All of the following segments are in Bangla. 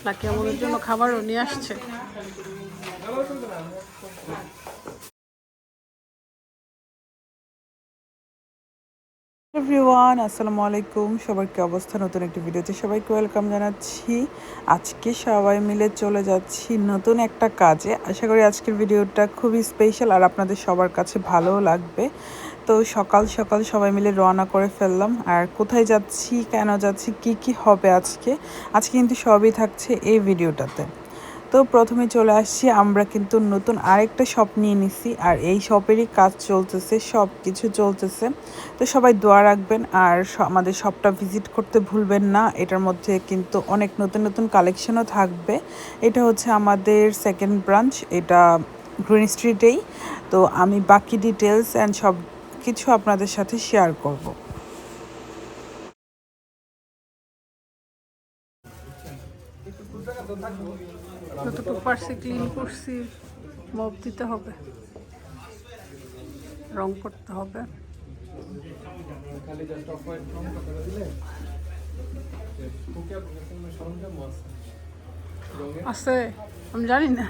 লাকি আমাদের জন্য খাবারও নিয়ে আসছে। এভরিওয়ান, আসসালামু আলাইকুম। সবার কি অবস্থা? নতুন একটি ভিডিওতে সবাইকে ওয়েলকাম জানাচ্ছি। আজকে সবাই মিলে চলে যাচ্ছি নতুন একটা কাজে। আশা করি আজকের ভিডিওটা খুবই স্পেশাল আর আপনাদের সবার কাছে ভালোও লাগবে। তো সকাল সকাল সবাই মিলে রওনা করে ফেললাম। আর কোথায় যাচ্ছি, কেন যাচ্ছি, কি হবে আজকে কিন্তু সবই থাকছে এই ভিডিওটাতে। তো প্রথমে চলে আসছি, আমরা কিন্তু নতুন আরেকটা শপ নিয়ে নিছি আর এই শপেরই কাজ চলতেছে, সব কিছু চলতেছে। তো সবাই দোয়া রাখবেন আর আমাদের শপটা ভিজিট করতে ভুলবেন না। এটার মধ্যে কিন্তু অনেক নতুন নতুন কালেকশনও থাকবে। এটা হচ্ছে আমাদের সেকেন্ড ব্রাঞ্চ, এটা গ্রিন স্ট্রিটেই। তো আমি বাকি ডিটেলস অ্যান্ড সব কিছু আপনাদের সাথে শেয়ার করব। যতটুকু পারছি ক্লিন করছি, মপ দিতে হবে, রং করতে হবে। আছে, আমি জানি না।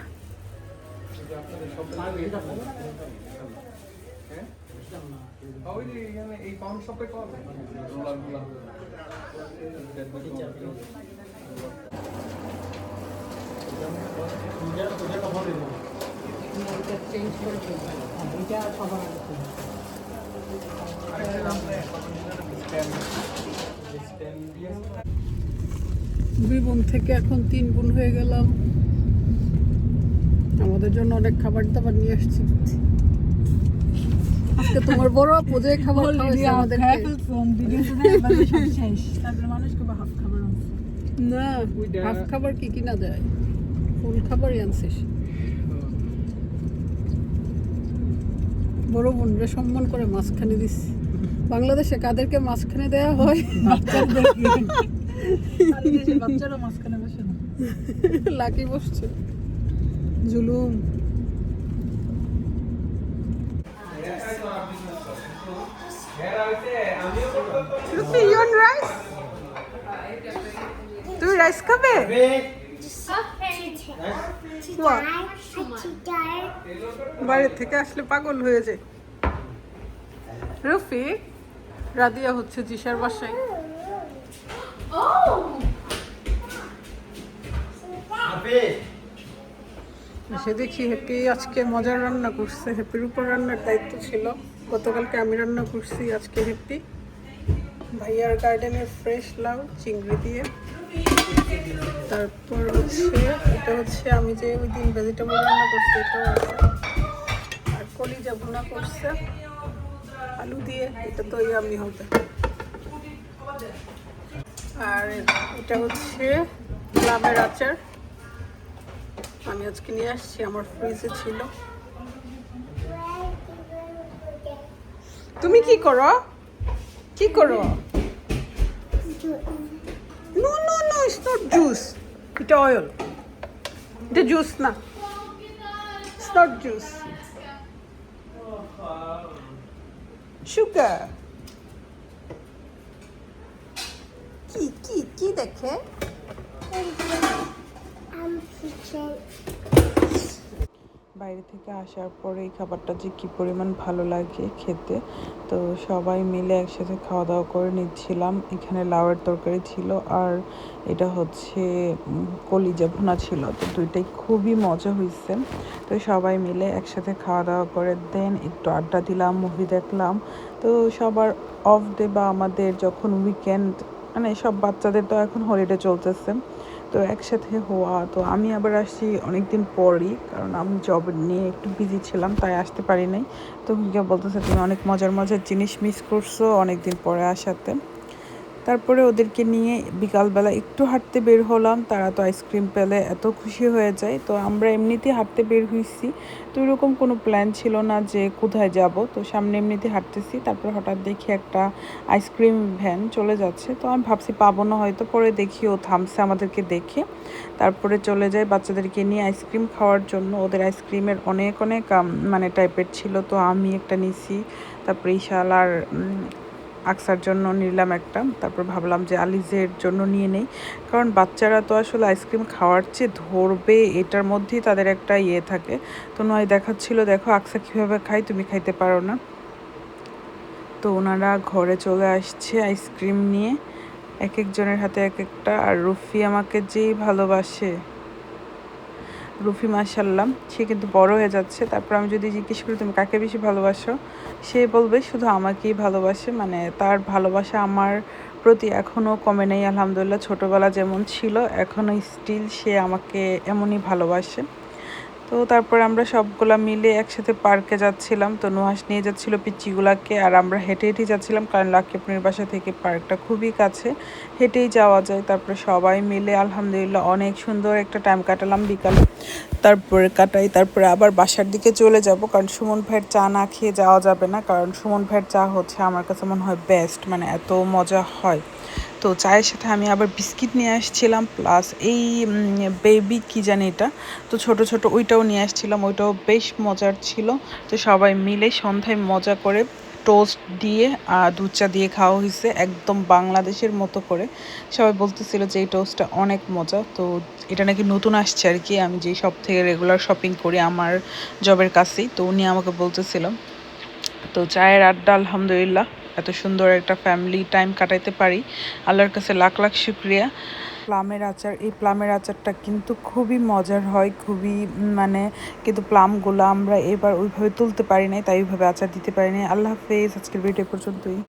দুই বোন থেকে এখন 3 বোন হয়ে গেলাম। আমাদের জন্য অনেক খাবার দাবার নিয়ে আসছি। আজকে তোমার বড় আপু যে খাবার খাওয়াইছে আমাদের, না হাফ খাবার কি কিনা দেয়, ফুল খাবারই আনছিস। বড় বোনরা সম্মান করে মাঝখানে দিচ্ছি। বাংলাদেশে কাদেরকে মাঝখানে দেয়া হয়? বাচ্চারা মাঝখানে বসে না, লাকি বসছে। জুলুম। তুমি রাইস খাবে? বাইরে থেকে আসলে পাগল হয়ে যায়। রফি, রাদিয়া হচ্ছে জিসার বাসায়। সে দেখি হ্যাপি আজকে মজার রান্না করছে। হ্যাপির উপর রান্নার দায়িত্ব ছিল, গতকালকে আমি রান্না করছি, আজকে হ্যাপি। ভাইয়ার গার্ডেনের ফ্রেশ লাউ চিংড়ি দিয়ে। তারপর হচ্ছে এটা হচ্ছে আমি যে ওই দিন ভেজিটেবল রান্না করছি, এটাও আছে। আর কলিজা ভুনা করছে আলু দিয়ে, এটা তো ইয়ামি হবে। আর এটা হচ্ছে লাভের আচার, আমি আজকে নিয়ে আসছি, আমার ফ্রিজে ছিল। তুমি কি করো? কি করো? No no no, it's not juice, এটা অয়েল, এটা জুস না, ইটস নট জুস, সুগার। কি কি কি দেখে? বাইরে থেকে আসার পরে এই খাবারটা যে কী পরিমাণ ভালো লাগে খেতে। তো সবাই মিলে একসাথে খাওয়া দাওয়া করে নিচ্ছিলাম। এখানে লাউয়ের তরকারি ছিল আর এটা হচ্ছে কলিজা ভুনা ছিল। তো দুইটাই খুবই মজা হয়েছে। তো সবাই মিলে একসাথে খাওয়া দাওয়া করে দেন একটু আড্ডা দিলাম, মুভি দেখলাম। তো সবার অফ ডে বা আমাদের যখন উইকেন্ড, মানে সব বাচ্চাদের তো এখন হলিডে চলতেছে, তো একসাথে হওয়া। তো আমি আবার আসছি অনেকদিন পরই, কারণ আমি জব নিয়ে একটু বিজি ছিলাম, তাই আসতে পারি নাই। তো হিকা বলতেছে তুমি অনেক মজার মজার জিনিস মিস করছো অনেকদিন পরে আসাতে। তারপরে ওদেরকে নিয়ে বিকালবেলা একটু হাঁটতে বের হলাম। তারা তো আইসক্রিম পেলে এত খুশি হয়ে যায়। তো আমরা এমনিতেই হাঁটতে বের হয়েছি, তো এরকম কোনো প্ল্যান ছিল না যে কোথায় যাব। তো সামনে এমনিতে হাঁটতেছি, তারপর হঠাৎ দেখি একটা আইসক্রিম ভ্যান চলে যাচ্ছে। তো আমি ভাবছি পাবো না হয়তো, পরে দেখি ও থামছে আমাদেরকে দেখে। তারপরে চলে যায় বাচ্চাদেরকে নিয়ে আইসক্রিম খাওয়ার জন্য। ওদের আইসক্রিমের অনেক অনেক মানে টাইপের ছিল, তো আমি একটা নিছি, তারপরে ইশাল আর আকসার জন্য নিলাম একটা, তারপর ভাবলাম যে আলিজের জন্য নিয়ে নেই, কারণ বাচ্চারা তো আসলে আইসক্রিম খাওয়ার চেয়ে ধরবে এটার মধ্যেই তাদের একটা ইয়ে থাকে। তো নয় দেখাচ্ছিল, দেখো আকসা কীভাবে খায়, তুমি খাইতে পারো না। তো ওনারা ঘরে চলে আসছে আইসক্রিম নিয়ে, এক একজনের হাতে এক একটা। আর রুফি আমাকে যেই ভালোবাসে, রুফি মাশাল্লাহ সে কিন্তু বড় হয়ে যাচ্ছে। তারপর আমি যদি জিজ্ঞেস করি তুমি কাকে বেশি ভালোবাসো, সে বলবে শুধু আমাকেই ভালোবাসে। মানে তার ভালোবাসা আমার প্রতি এখনও কমে নেই আলহামদুলিল্লাহ। ছোটোবেলা যেমন ছিল এখনও স্টিল সে আমাকে এমনই ভালোবাসে। তো তারপর আমরা সবগুলা মিলে একসাথে পার্কে যাচ্ছিলাম। তো নুহাস নিয়ে যাচ্ছিল পিচ্চিগুলাকে, আর আমরা হেঁটে হেঁটেই যাচ্ছিলাম, কারণ লাকি আপনার বাসা থেকে পার্কটা খুবই কাছে, হেঁটেই যাওয়া যায়। তারপরে সবাই মিলে আলহামদুলিল্লাহ অনেক সুন্দর একটা টাইম কাটালাম বিকালে। তারপরে আবার বাসার দিকে চলে যাব, কারণ সুমন ভাইয়ের চা না খেয়ে যাওয়া যাবে না, কারণ সুমন ভাইয়ের চা হচ্ছে আমার কাছে মনে হয় বেস্ট, মানে এত মজা হয়। তো চায়ের সাথে আমি আবার বিস্কিট নিয়ে আসছিলাম, প্লাস এই বেবি কি জানি এটা, তো ছোট ছোট ওইটাও নিয়ে আসছিলাম, ওইটাও বেশ মজার ছিল। তো সবাই মিলে সন্ধ্যায় মজা করে টোস্ট দিয়ে দুধ চা দিয়ে খাওয়া হয়েছে একদম বাংলাদেশের মতো করে। সবাই বলতেছিল যে এই টোস্টটা অনেক মজা। তো এটা নাকি নতুন আসছে আর কি, আমি যেই সব থেকে রেগুলার শপিং করি আমার জবের কাছেই, তো উনি আমাকে বলতেছিলাম। তো চায়ের আড্ডা আলহামদুলিল্লাহ এত সুন্দর একটা ফ্যামিলি টাইম কাটাইতে পারি, আল্লাহর কাছে লাখ লাখ শুক্রিয়া। প্লামের আচার, এই প্লামের আচারটা কিন্তু খুবই মজার হয়, খুবই মানে, কিন্তু প্লামগুলো আমরা এবার ওইভাবে তুলতে পারি নাই, তাই ওইভাবে আচার দিতে পারি নাই। আল্লাহ হাফেজ, আজকের ভিডিও পর্যন্তই।